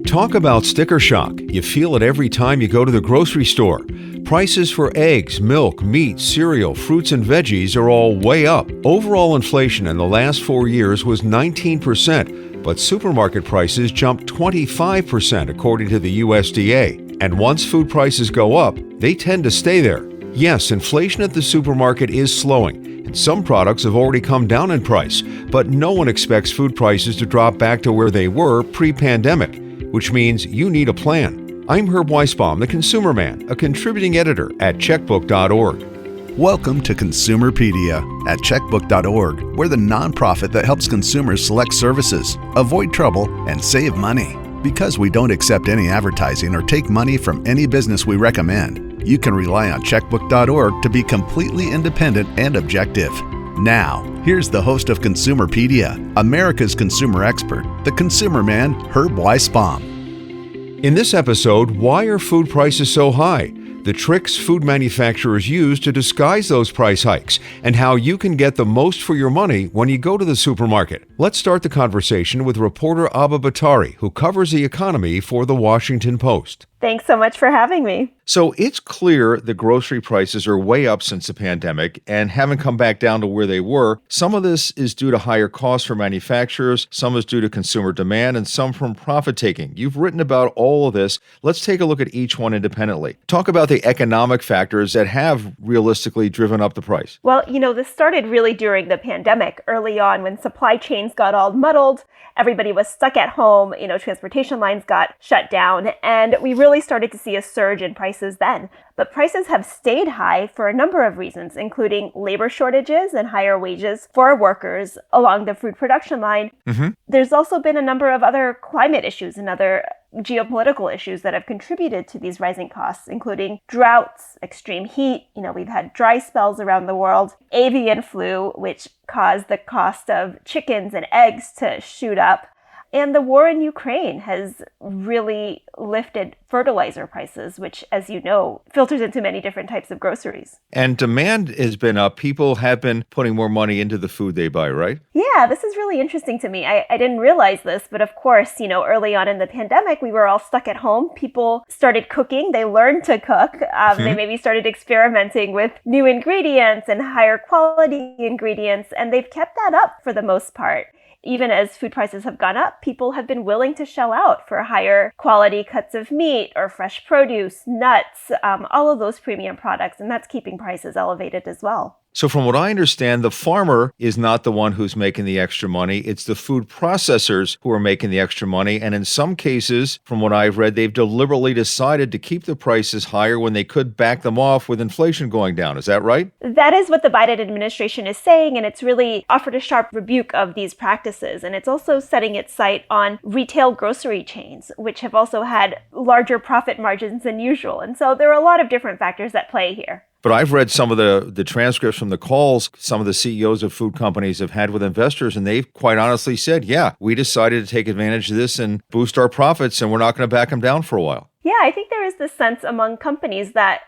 Talk about sticker shock. You feel it every time you go to the grocery store. Prices for eggs, milk, meat, cereal, fruits, and veggies are all way up. Overall inflation in the last 4 years was 19%, but supermarket prices jumped 25% according to the USDA. And once food prices go up, they tend to stay there. Yes, inflation at the supermarket is slowing, and some products have already come down in price, but no one expects food prices to drop back to where they were pre-pandemic, which means you need a plan. I'm Herb Weisbaum, the Consumer Man, a contributing editor at Checkbook.org. Welcome to Consumerpedia at Checkbook.org. We're the nonprofit that helps consumers select services, avoid trouble, and save money. Because we don't accept any advertising or take money from any business we recommend, you can rely on Checkbook.org to be completely independent and objective. Now, here's the host of Consumerpedia, America's consumer expert, the Consumer Man, Herb Weisbaum. In this episode, why are food prices so high? The tricks food manufacturers use to disguise those price hikes, and how you can get the most for your money when you go to the supermarket. Let's start the conversation with reporter Abha Bhattarai, who covers the economy for The Washington Post. Thanks so much for having me. So it's clear the grocery prices are way up since the pandemic and haven't come back down to where they were. Some of this is due to higher costs for manufacturers, some is due to consumer demand, and some from profit taking. You've written about all of this. Let's take a look at each one independently. Talk about the economic factors that have realistically driven up the price. Well, this started really during the pandemic, early on when supply chains got all muddled. Everybody was stuck at home, transportation lines got shut down, and we really started to see a surge in prices then. But prices have stayed high for a number of reasons, including labor shortages and higher wages for workers along the food production line. There's also been a number of other climate issues and other geopolitical issues that have contributed to these rising costs, including droughts, extreme heat. We've had dry spells around the world, avian flu, which caused the cost of chickens and eggs to shoot up. And the war in Ukraine has really lifted fertilizer prices, which, as you know, filters into many different types of groceries. And demand has been up. People have been putting more money into the food they buy, right? Yeah, this is really interesting to me. I didn't realize this, but of course, early on in the pandemic, we were all stuck at home. People started cooking. They learned to cook. They maybe started experimenting with new ingredients and higher quality ingredients, and they've kept that up for the most part. Even as food prices have gone up, people have been willing to shell out for higher quality cuts of meat or fresh produce, nuts, all of those premium products, and that's keeping prices elevated as well. So from what I understand, the farmer is not the one who's making the extra money. It's the food processors who are making the extra money. And in some cases, from what I've read, they've deliberately decided to keep the prices higher when they could back them off with inflation going down. Is that right? That is what the Biden administration is saying, and it's really offered a sharp rebuke of these practices. And it's also setting its sight on retail grocery chains, which have also had larger profit margins than usual. And so there are a lot of different factors at play here. But I've read some of the transcripts from the calls some of the CEOs of food companies have had with investors, and they've quite honestly said, yeah, we decided to take advantage of this and boost our profits, and we're not going to back them down for a while. Yeah, I think there is this sense among companies that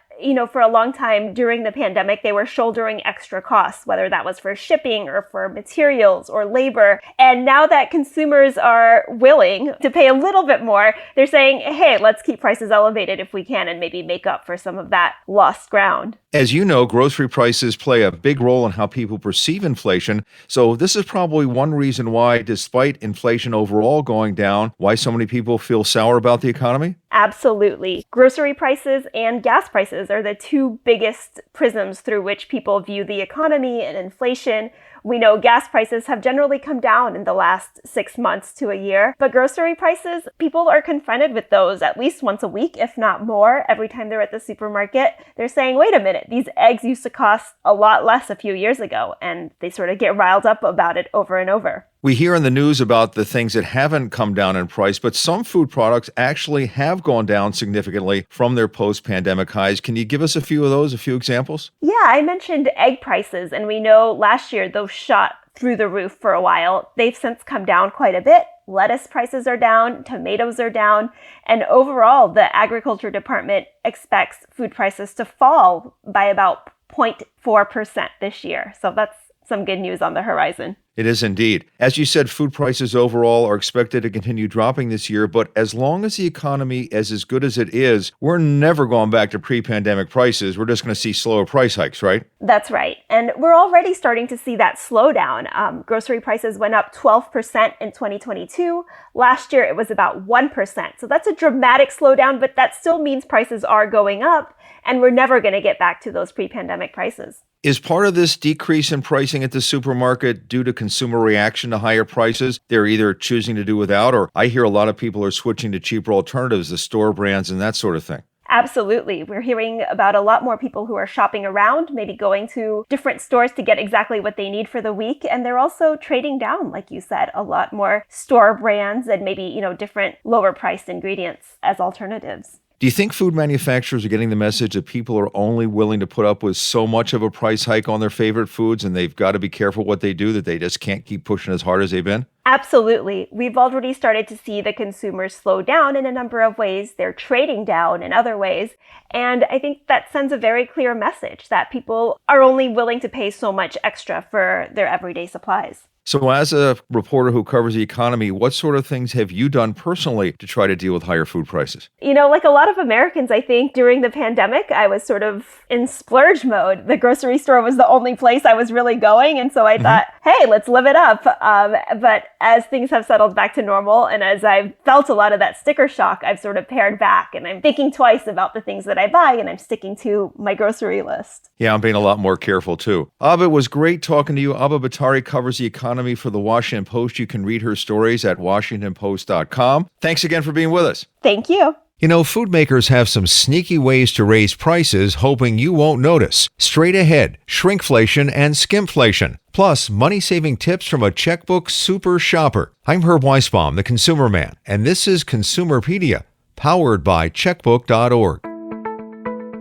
for a long time during the pandemic, they were shouldering extra costs, whether that was for shipping or for materials or labor. And now that consumers are willing to pay a little bit more, they're saying, hey, let's keep prices elevated if we can and maybe make up for some of that lost ground. As you know, grocery prices play a big role in how people perceive inflation. So this is probably one reason why, despite inflation overall going down, why so many people feel sour about the economy? Absolutely. Grocery prices and gas prices are the two biggest prisms through which people view the economy and inflation. We know gas prices have generally come down in the last 6 months to a year, but grocery prices, people are confronted with those at least once a week, if not more, every time they're at the supermarket. They're saying, wait a minute, these eggs used to cost a lot less a few years ago, and they sort of get riled up about it over and over. We hear in the news about the things that haven't come down in price, but some food products actually have gone down significantly from their post-pandemic highs. Can you give us a few of those, a few examples? Yeah, I mentioned egg prices, and we know last year those shot through the roof for a while. They've since come down quite a bit. Lettuce prices are down, tomatoes are down, and overall, the Agriculture Department expects food prices to fall by about 0.4% this year. So that's some good news on the horizon. It is indeed. As you said, food prices overall are expected to continue dropping this year, but as long as the economy is as good as it is, we're never going back to pre-pandemic prices. We're just going to see slower price hikes, right? That's right. And we're already starting to see that slowdown. Grocery prices went up 12% in 2022. Last year, it was about 1%. So that's a dramatic slowdown, but that still means prices are going up, and we're never going to get back to those pre-pandemic prices. Is part of this decrease in pricing at the supermarket due to consumer reaction to higher prices? They're either choosing to do without, or I hear a lot of people are switching to cheaper alternatives, the store brands and that sort of thing. Absolutely. We're hearing about a lot more people who are shopping around, maybe going to different stores to get exactly what they need for the week. And they're also trading down, like you said, a lot more store brands and maybe, different lower priced ingredients as alternatives. Do you think food manufacturers are getting the message that people are only willing to put up with so much of a price hike on their favorite foods and they've got to be careful what they do, that they just can't keep pushing as hard as they've been? Absolutely. We've already started to see the consumers slow down in a number of ways. They're trading down in other ways. And I think that sends a very clear message that people are only willing to pay so much extra for their everyday supplies. So as a reporter who covers the economy, what sort of things have you done personally to try to deal with higher food prices? Like a lot of Americans, I think during the pandemic, I was sort of in splurge mode. The grocery store was the only place I was really going. And so I thought, hey, let's live it up. But as things have settled back to normal and as I've felt a lot of that sticker shock, I've sort of pared back and I'm thinking twice about the things that I buy and I'm sticking to my grocery list. Yeah, I'm being a lot more careful too. Abha, it was great talking to you. Abha Bhattarai covers the economy for the Washington Post. You can read her stories at WashingtonPost.com. Thanks again for being with us. Thank you. Food makers have some sneaky ways to raise prices, hoping you won't notice. Straight ahead, shrinkflation and skimpflation. Plus, money-saving tips from a Checkbook super shopper. I'm Herb Weisbaum, the Consumer Man, and this is Consumerpedia, powered by Checkbook.org.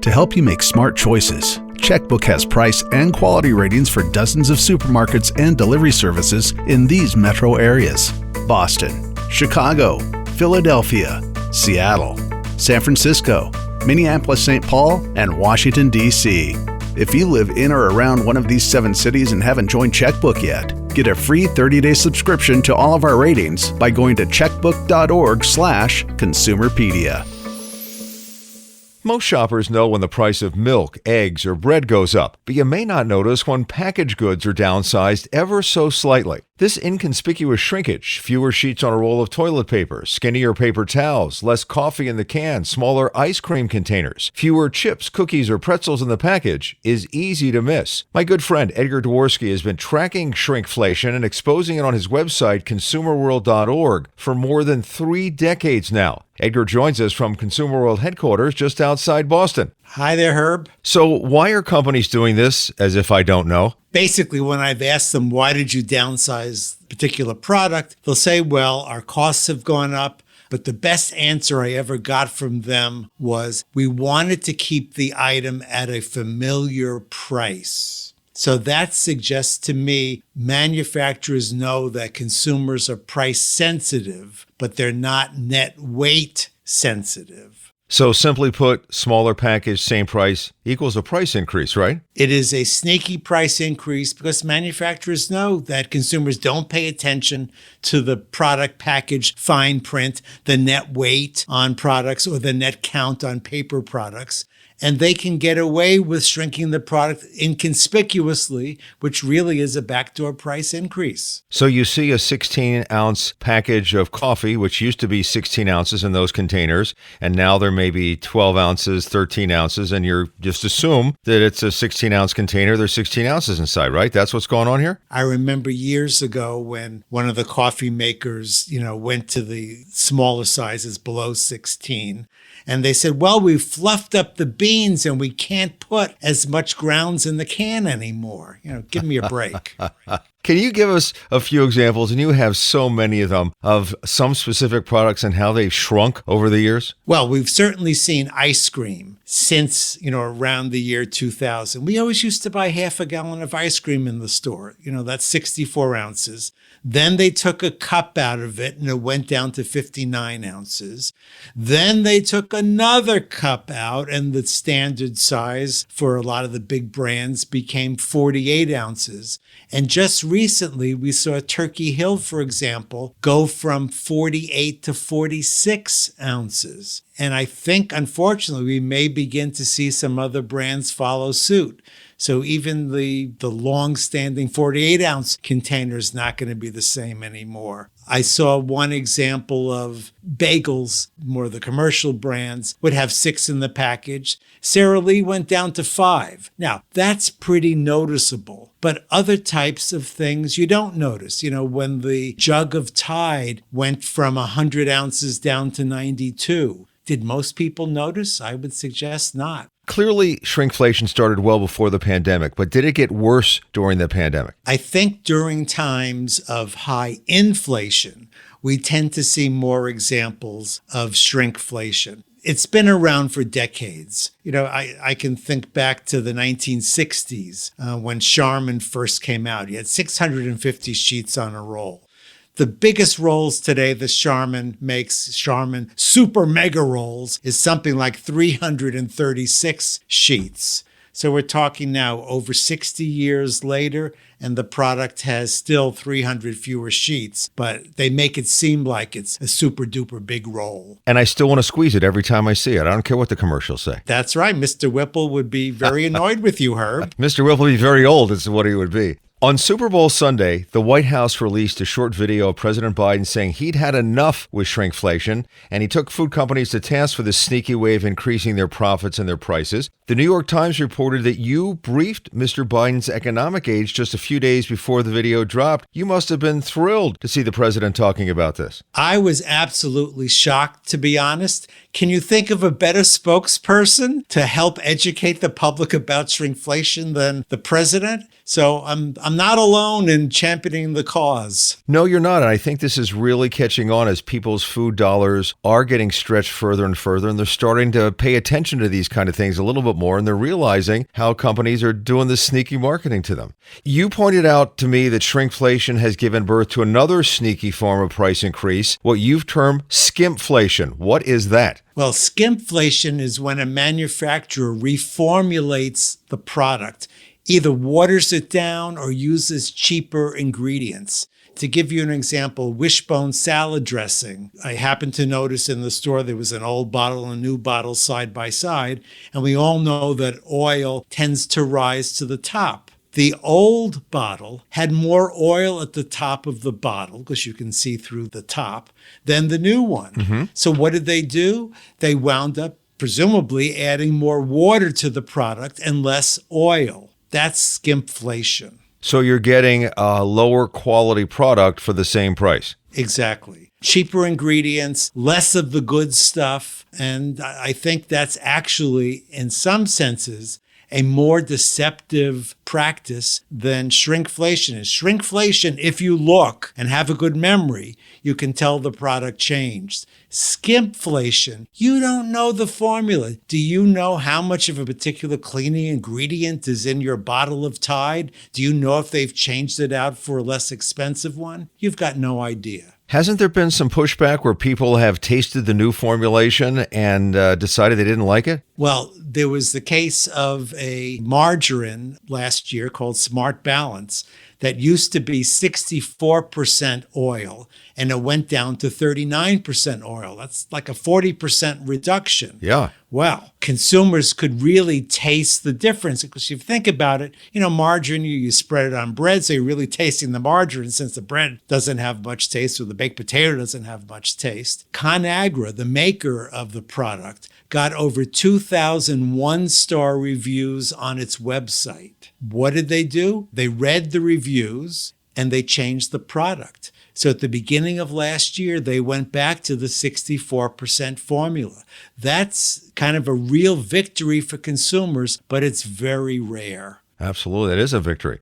To help you make smart choices, Checkbook has price and quality ratings for dozens of supermarkets and delivery services in these metro areas: Boston, Chicago, Philadelphia, Seattle, San Francisco, Minneapolis-St. Paul, and Washington, D.C. If you live in or around one of these 7 cities and haven't joined Checkbook yet, get a free 30-day subscription to all of our ratings by going to checkbook.org/Consumerpedia. Most shoppers know when the price of milk, eggs, or bread goes up, but you may not notice when packaged goods are downsized ever so slightly. This inconspicuous shrinkage, fewer sheets on a roll of toilet paper, skinnier paper towels, less coffee in the can, smaller ice cream containers, fewer chips, cookies, or pretzels in the package, is easy to miss. My good friend Edgar Dworsky has been tracking shrinkflation and exposing it on his website, consumerworld.org, for more than 3 decades now. Edgar joins us from Consumer World headquarters just outside Boston. Hi there, Herb. So why are companies doing this, as if I don't know? Basically, when I've asked them, why did you downsize a particular product? They'll say, well, our costs have gone up. But the best answer I ever got from them was, we wanted to keep the item at a familiar price. So that suggests to me manufacturers know that consumers are price sensitive, but they're not net weight sensitive. So simply put, smaller package, same price equals a price increase, right? It is a sneaky price increase because manufacturers know that consumers don't pay attention to the product package fine print, the net weight on products, or the net count on paper products. And they can get away with shrinking the product inconspicuously, which really is a backdoor price increase. So you see a 16-ounce package of coffee, which used to be 16 ounces in those containers, and now there may be 12 ounces, 13 ounces, and you're just assume that it's a 16-ounce container. There's 16 ounces inside, right? That's what's going on here? I remember years ago when one of the coffee makers, went to the smaller sizes below 16, and they said, well, we've fluffed up the beans and we can't put as much grounds in the can anymore. Give me a break. Can you give us a few examples, and you have so many of them, of some specific products and how they've shrunk over the years? Well, we've certainly seen ice cream since, around the year 2000. We always used to buy half a gallon of ice cream in the store. That's 64 ounces. Then they took a cup out of it and it went down to 59 ounces. Then they took another cup out and the standard size for a lot of the big brands became 48 ounces. And just recently, we saw Turkey Hill, for example, go from 48 to 46 ounces. And I think, unfortunately, we may begin to see some other brands follow suit. So even the long-standing 48-ounce container is not going to be the same anymore. I saw one example of bagels, more of the commercial brands, would have 6 in the package. Sara Lee went down to 5. Now, that's pretty noticeable. But other types of things you don't notice. You know, when the jug of Tide went from 100 ounces down to 92, did most people notice? I would suggest not. Clearly, shrinkflation started well before the pandemic, but did it get worse during the pandemic? I think during times of high inflation, we tend to see more examples of shrinkflation. It's been around for decades. You know, I can think back to the 1960s when Charmin first came out. You had 650 sheets on a roll. The biggest rolls today that Charmin makes, Charmin Super Mega Rolls, is something like 336 sheets. So we're talking now over 60 years later, and the product has still 300 fewer sheets, but they make it seem like it's a super duper big roll. And I still want to squeeze it every time I see it. I don't care what the commercials say. That's right. Mr. Whipple would be very annoyed with you, Herb. Mr. Whipple would be very old is what he would be. On Super Bowl Sunday, the White House released a short video of President Biden saying he'd had enough with shrinkflation, and he took food companies to task for this sneaky way of increasing their profits and their prices. The New York Times reported that you briefed Mr. Biden's economic aides just a few days before the video dropped. You must have been thrilled to see the president talking about this. I was absolutely shocked, to be honest. Can you think of a better spokesperson to help educate the public about shrinkflation than the president? So I'm not alone in championing the cause. No, you're not. And I think this is really catching on as people's food dollars are getting stretched further and further, and they're starting to pay attention to these kind of things a little bit more, and they're realizing how companies are doing this sneaky marketing to them. You pointed out to me that shrinkflation has given birth to another sneaky form of price increase, what you've termed skimpflation. What is that? Well, skimpflation is when a manufacturer reformulates the product, either waters it down or uses cheaper ingredients. To give you an example, wishbone salad dressing. I happened to notice in the store there was an old bottle and a new bottle side by side, and we all know that oil tends to rise to the top. The old bottle had more oil at the top of the bottle, because you can see through the top, than the new one. Mm-hmm. So what did they do? They wound up presumably adding more water to the product and less oil. That's skimpflation. So you're getting a lower quality product for the same price. Exactly. Cheaper ingredients, less of the good stuff. And I think that's actually, in some senses, a more deceptive practice than shrinkflation is. Shrinkflation, if you look and have a good memory, you can tell the product changed. Skimpflation, you don't know the formula. Do you know how much of a particular cleaning ingredient is in your bottle of Tide? Do you know if they've changed it out for a less expensive one? You've got no idea. Hasn't there been some pushback where people have tasted the new formulation and decided they didn't like it? Well, there was the case of a margarine last year called Smart Balance that used to be 64% oil, and it went down to 39% oil. That's like a 40% reduction. Yeah. Well, consumers could really taste the difference, because if you think about it, margarine, you spread it on bread, so you're really tasting the margarine, since the bread doesn't have much taste or the baked potato doesn't have much taste. ConAgra, the maker of the product, got over 2,000 one-star reviews on its website. What did they do? They read the reviews and they changed the product. So at the beginning of last year, they went back to the 64% formula. That's kind of a real victory for consumers, but it's very rare. Absolutely. That is a victory.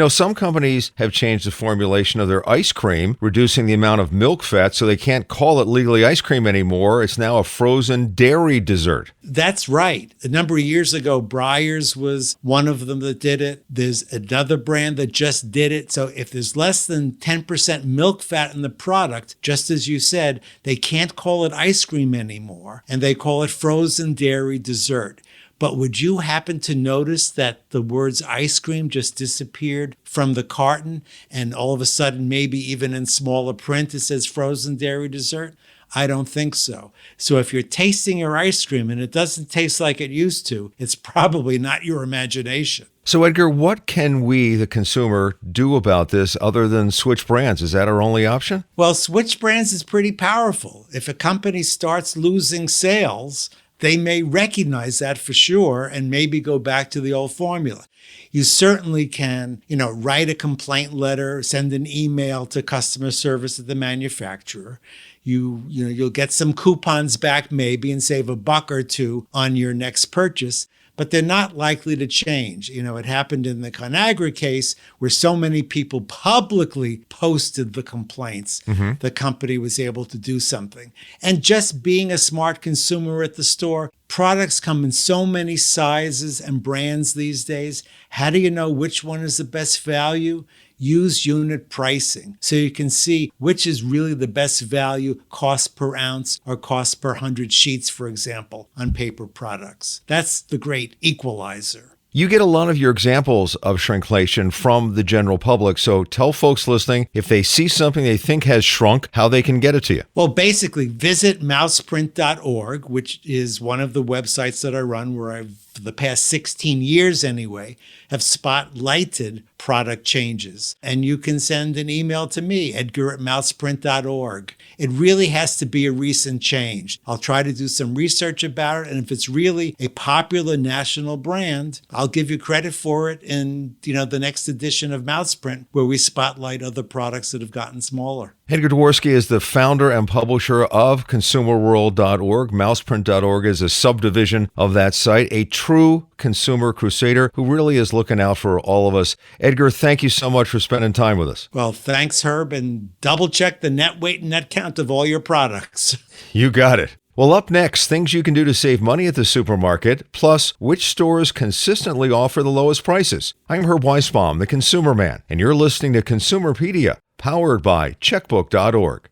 Some companies have changed the formulation of their ice cream, reducing the amount of milk fat, so they can't call it legally ice cream anymore. It's now a frozen dairy dessert. That's right. A number of years ago, Breyers was one of them that did it. There's another brand that just did it. So if there's less than 10% milk fat in the product, just as you said, they can't call it ice cream anymore, and they call it frozen dairy dessert. But would you happen to notice that the words ice cream just disappeared from the carton, and all of a sudden, maybe even in smaller print, it says frozen dairy dessert? I don't think so. So if you're tasting your ice cream and it doesn't taste like it used to, it's probably not your imagination. So, Edgar, what can we, the consumer, do about this other than switch brands? Is that our only option? Well, switch brands is pretty powerful. If a company starts losing sales, they may recognize that for sure and maybe go back to the old formula. You certainly can, write a complaint letter, send an email to customer service at the manufacturer. You'll get some coupons back maybe and save $1 or $2 on your next purchase, but they're not likely to change. It happened in the ConAgra case where so many people publicly posted the complaints. The company was able to do something. And just being a smart consumer at the store, products come in so many sizes and brands these days. How do you know which one is the best value? Use unit pricing so you can see which is really the best value, cost per ounce or cost per 100 sheets, for example, on paper products. That's the great equalizer. You get a lot of your examples of shrinkflation from the general public, so tell folks listening, if they see something they think has shrunk, how they can get it to you. Well, basically, visit mouseprint.org, which is one of the websites that I run where I've, for the past 16 years anyway, have spotlighted product changes. And you can send an email to me, Edgar@mouseprint.org. It really has to be a recent change. I'll try to do some research about it, and if it's really a popular national brand, I'll give you credit for it in the next edition of Mouseprint, where we spotlight other products that have gotten smaller. Edgar Dworsky is the founder and publisher of consumerworld.org. Mouseprint.org is a subdivision of that site, a true consumer crusader who really is looking out for all of us. Edgar, thank you so much for spending time with us. Well, thanks, Herb, and double check the net weight and net count of all your products. You got it. Well, up next, things you can do to save money at the supermarket, plus which stores consistently offer the lowest prices. I'm Herb Weisbaum, the Consumer Man, and you're listening to Consumerpedia, powered by Checkbook.org.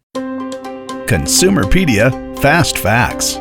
Consumerpedia Fast Facts.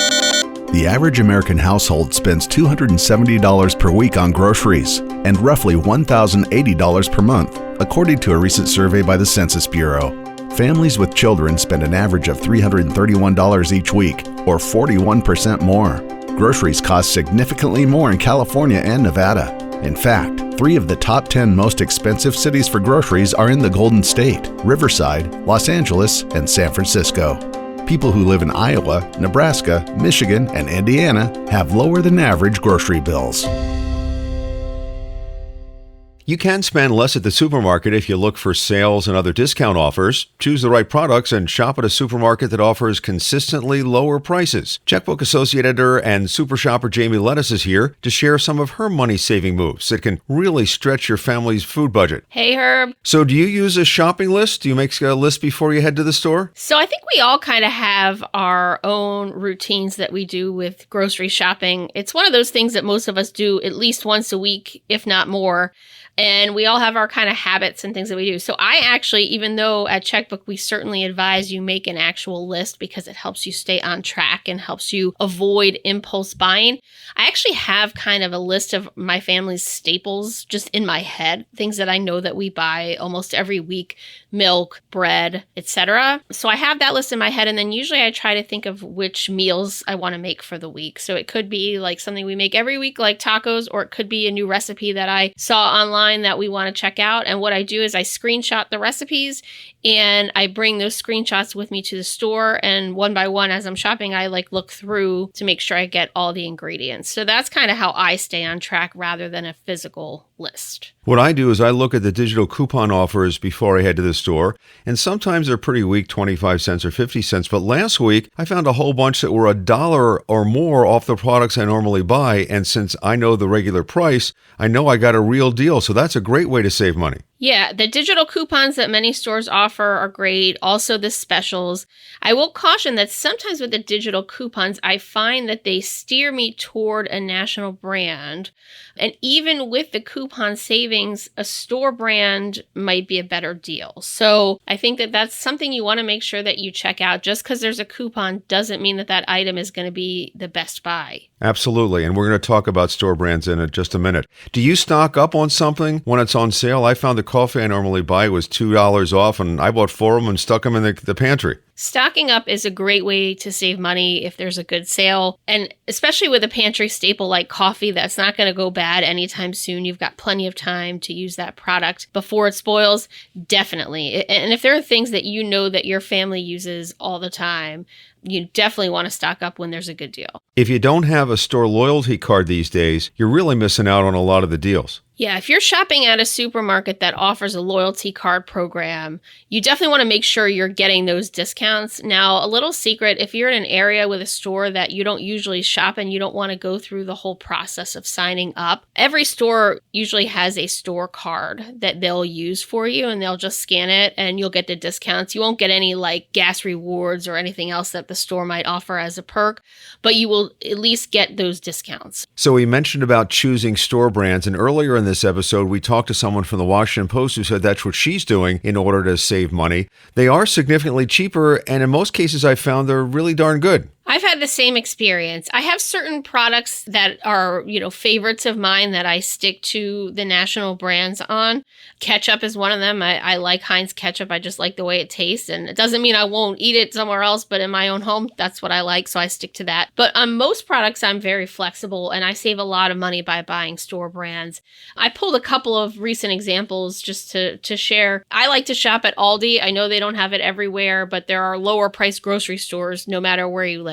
The average American household spends $270 per week on groceries and roughly $1,080 per month, according to a recent survey by the Census Bureau. Families with children spend an average of $331 each week, or 41% more. Groceries cost significantly more in California and Nevada. In fact, 3 of the top 10 most expensive cities for groceries are in the Golden State: Riverside, Los Angeles, and San Francisco. People who live in Iowa, Nebraska, Michigan, and Indiana have lower than average grocery bills. You can spend less at the supermarket if you look for sales and other discount offers. Choose the right products and shop at a supermarket that offers consistently lower prices. Checkbook Associate Editor and Super Shopper Jamie Lettis is here to share some of her money-saving moves that can really stretch your family's food budget. Hey, Herb. So do you use a shopping list? Do you make a list before you head to the store? So I think we all kind of have our own routines that we do with grocery shopping. It's one of those things that most of us do at least once a week, if not more. And we all have our kind of habits and things that we do. So I actually, even though at Checkbook, we certainly advise you make an actual list because it helps you stay on track and helps you avoid impulse buying. I actually have kind of a list of my family's staples just in my head, things that I know that we buy almost every week: milk, bread, etc. So I have that list in my head, and then usually I try to think of which meals I want to make for the week. So it could be like something we make every week, like tacos, or it could be a new recipe that I saw online that we want to check out. And what I do is I screenshot the recipes and I bring those screenshots with me to the store, and one by one as I'm shopping, I look through to make sure I get all the ingredients. So that's kind of how I stay on track rather than a physical list. What I do is I look at the digital coupon offers before I head to the store, and sometimes they're pretty weak, 25 cents or 50 cents. But last week, I found a whole bunch that were $1 or more off the products I normally buy, and since I know the regular price, I know I got a real deal, so that's a great way to save money. Yeah, the digital coupons that many stores offer offer are great. Also the specials. I will caution that sometimes with the digital coupons, I find that they steer me toward a national brand. And even with the coupon savings, a store brand might be a better deal. So I think that that's something you want to make sure that you check out. Just because there's a coupon doesn't mean that that item is going to be the best buy. Absolutely. And we're going to talk about store brands in just a minute. Do you stock up on something when it's on sale? I found the coffee I normally buy was $2 off, and I bought 4 of them and stuck them in the pantry. Stocking up is a great way to save money if there's a good sale. And especially with a pantry staple like coffee, that's not going to go bad anytime soon. You've got plenty of time to use that product before it spoils. Definitely. And if there are things that you know that your family uses all the time, you definitely want to stock up when there's a good deal. If you don't have a store loyalty card these days, you're really missing out on a lot of the deals. Yeah, if you're shopping at a supermarket that offers a loyalty card program, you definitely want to make sure you're getting those discounts. Now, a little secret, if you're in an area with a store that you don't usually shop in, you don't want to go through the whole process of signing up. Every store usually has a store card that they'll use for you, and they'll just scan it and you'll get the discounts. You won't get any like gas rewards or anything else that the store might offer as a perk, but you will at least get those discounts. So we mentioned about choosing store brands, and earlier in this episode, we talked to someone from the Washington Post who said that's what she's doing in order to save money. They are significantly cheaper, and in most cases, I found they're really darn good. I've had the same experience. I have certain products that are, favorites of mine that I stick to the national brands on. Ketchup is one of them. I like Heinz ketchup. I just like the way it tastes. And it doesn't mean I won't eat it somewhere else, but in my own home, that's what I like. So I stick to that. But on most products, I'm very flexible and I save a lot of money by buying store brands. I pulled a couple of recent examples just to share. I like to shop at Aldi. I know they don't have it everywhere, but there are lower priced grocery stores no matter where you live.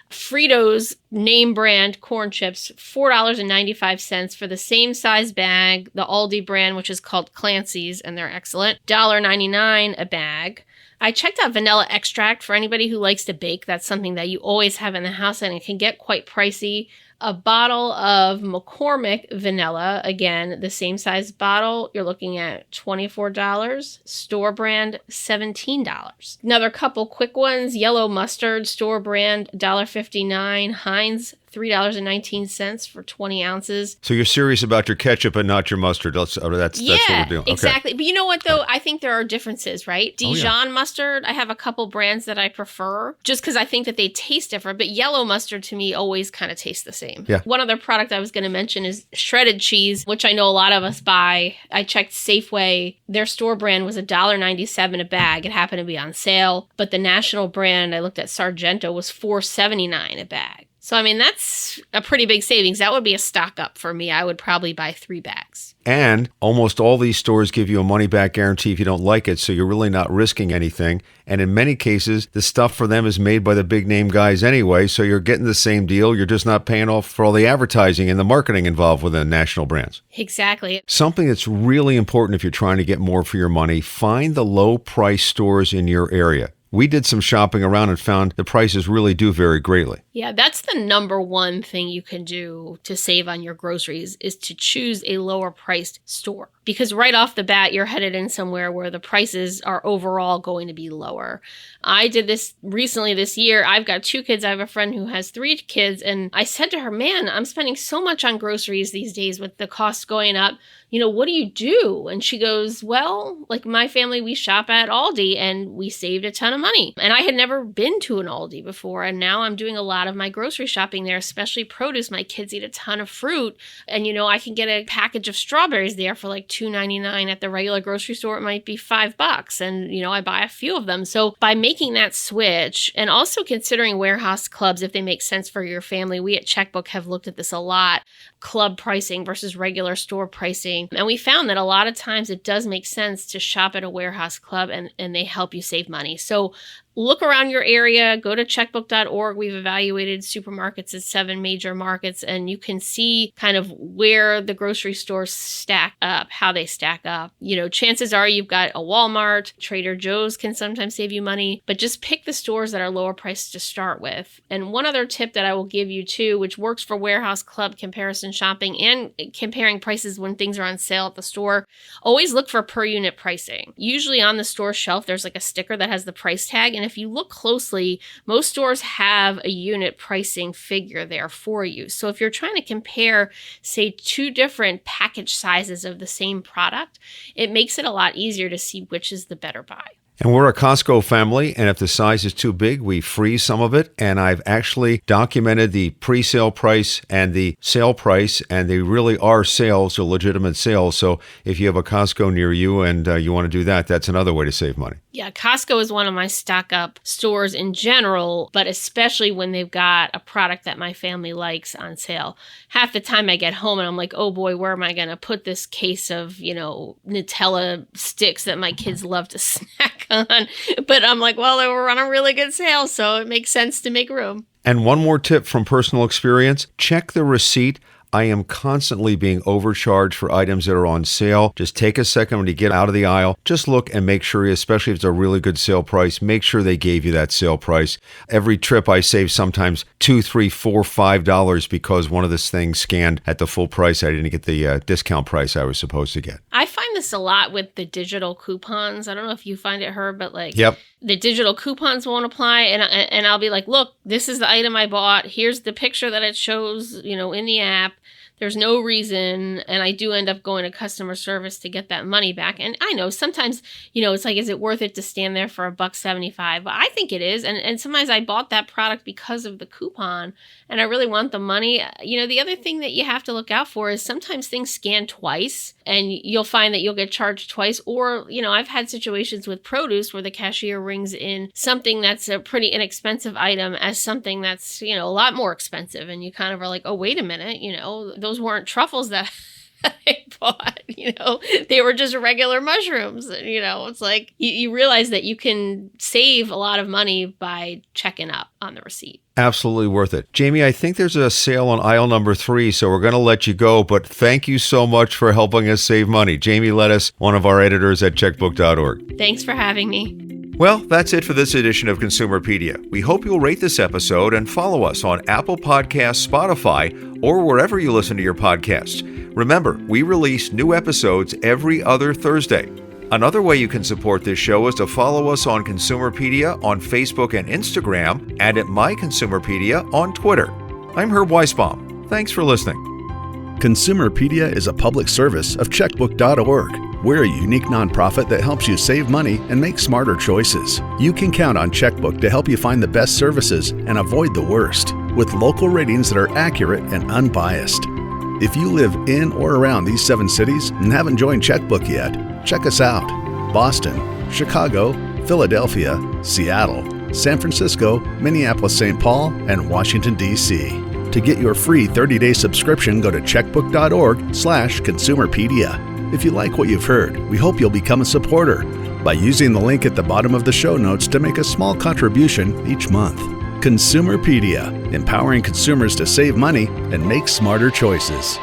Fritos name brand corn chips, $4.95 for the same size bag. The Aldi brand, which is called Clancy's, and they're excellent, $1.99 a bag. I checked out vanilla extract for anybody who likes to bake. That's something that you always have in the house, and it can get quite pricey. A bottle of McCormick vanilla, again, the same size bottle, you're looking at $24. Store brand, $17. Another couple quick ones, yellow mustard, store brand, $1.59. Heinz, $3.19 for 20 ounces. So you're serious about your ketchup and not your mustard. That's what we're doing. Okay. Exactly. But you know what, though? I think there are differences, right? Dijon mustard, I have a couple brands that I prefer just because I think that they taste different. But yellow mustard, to me, always kind of tastes the same. Yeah. One other product I was going to mention is shredded cheese, which I know a lot of us buy. I checked Safeway. Their store brand was $1.97 a bag. It happened to be on sale. But the national brand, I looked at Sargento, was $4.79 a bag. So, I mean, that's a pretty big savings. That would be a stock up for me. I would probably buy 3 bags. And almost all these stores give you a money-back guarantee if you don't like it, so you're really not risking anything. And in many cases, the stuff for them is made by the big-name guys anyway, so you're getting the same deal. You're just not paying off for all the advertising and the marketing involved with the national brands. Exactly. Something that's really important if you're trying to get more for your money, find the low-price stores in your area. We did some shopping around and found the prices really do vary greatly. Yeah, that's the number one thing you can do to save on your groceries is to choose a lower priced store. Because right off the bat, you're headed in somewhere where the prices are overall going to be lower. I did this recently this year. I've got 2 kids. I have a friend who has 3 kids. And I said to her, man, I'm spending so much on groceries these days with the costs going up. What do you do? And she goes, well, like my family, we shop at Aldi and we saved a ton of money. And I had never been to an Aldi before. And now I'm doing a lot of my grocery shopping there, especially produce. My kids eat a ton of fruit. And, I can get a package of strawberries there for like $2.99. At the regular grocery store, it might be $5. And, I buy a few of them. So by making that switch and also considering warehouse clubs, if they make sense for your family, we at Checkbook have looked at this a lot. Club pricing versus regular store pricing. And we found that a lot of times it does make sense to shop at a warehouse club and they help you save money. So look around your area, go to checkbook.org. We've evaluated supermarkets in 7 major markets, and you can see kind of where the grocery stores stack up, how they stack up. Chances are you've got a Walmart, Trader Joe's can sometimes save you money, but just pick the stores that are lower priced to start with. And one other tip that I will give you too, which works for warehouse club comparison shopping and comparing prices when things are on sale at the store, always look for per unit pricing. Usually on the store shelf, there's like a sticker that has the price tag. And if you look closely, most stores have a unit pricing figure there for you. So if you're trying to compare, say, 2 different package sizes of the same product, it makes it a lot easier to see which is the better buy. And we're a Costco family, and if the size is too big, we freeze some of it. And I've actually documented the pre-sale price and the sale price, and they really are sales, or legitimate sales. So if you have a Costco near you and you want to do that, that's another way to save money. Yeah, Costco is one of my stock-up stores in general, but especially when they've got a product that my family likes on sale. Half the time I get home and I'm like, oh boy, where am I going to put this case of, Nutella sticks that my kids love to snack on? But I'm like, well, they were on a really good sale, so it makes sense to make room. And one more tip from personal experience, check the receipt. I am constantly being overcharged for items that are on sale. Just take a second when you get out of the aisle. Just look and make sure, especially if it's a really good sale price, make sure they gave you that sale price. Every trip I save sometimes $2, $3, $4, $5 because one of these things scanned at the full price. I didn't get the discount price I was supposed to get. I find this a lot with the digital coupons. I don't know if you find it, Herb, but Yep. The digital coupons won't apply. And I'll be like, look, this is the item I bought. Here's the picture that it shows, in the app. There's no reason, and I do end up going to customer service to get that money back. And I know sometimes, it's like, is it worth it to stand there for $1.75? But I think it is. And sometimes I bought that product because of the coupon, and I really want the money. The other thing that you have to look out for is sometimes things scan twice, and you'll find that you'll get charged twice. Or, I've had situations with produce where the cashier rings in something that's a pretty inexpensive item as something that's, a lot more expensive. And you kind of are like, oh, wait a minute, those weren't truffles that I bought, they were just regular mushrooms. It's like you realize that you can save a lot of money by checking up on the receipt. Absolutely worth it. Jamie, I think there's a sale on aisle number 3, so we're going to let you go, but thank you so much for helping us save money. Jamie Lettis, one of our editors at checkbook.org. Thanks for having me. Well, that's it for this edition of Consumerpedia. We hope you'll rate this episode and follow us on Apple Podcasts, Spotify, or wherever you listen to your podcasts. Remember, we release new episodes every other Thursday. Another way you can support this show is to follow us on Consumerpedia on Facebook and Instagram, and at My Consumerpedia on Twitter. I'm Herb Weisbaum. Thanks for listening. Consumerpedia is a public service of Checkbook.org. We're a unique nonprofit that helps you save money and make smarter choices. You can count on Checkbook to help you find the best services and avoid the worst, with local ratings that are accurate and unbiased. If you live in or around these 7 cities and haven't joined Checkbook yet, check us out. Boston, Chicago, Philadelphia, Seattle, San Francisco, Minneapolis-St. Paul, and Washington, D.C. To get your free 30-day subscription, go to checkbook.org/consumerpedia. If you like what you've heard, we hope you'll become a supporter by using the link at the bottom of the show notes to make a small contribution each month. Consumerpedia, empowering consumers to save money and make smarter choices.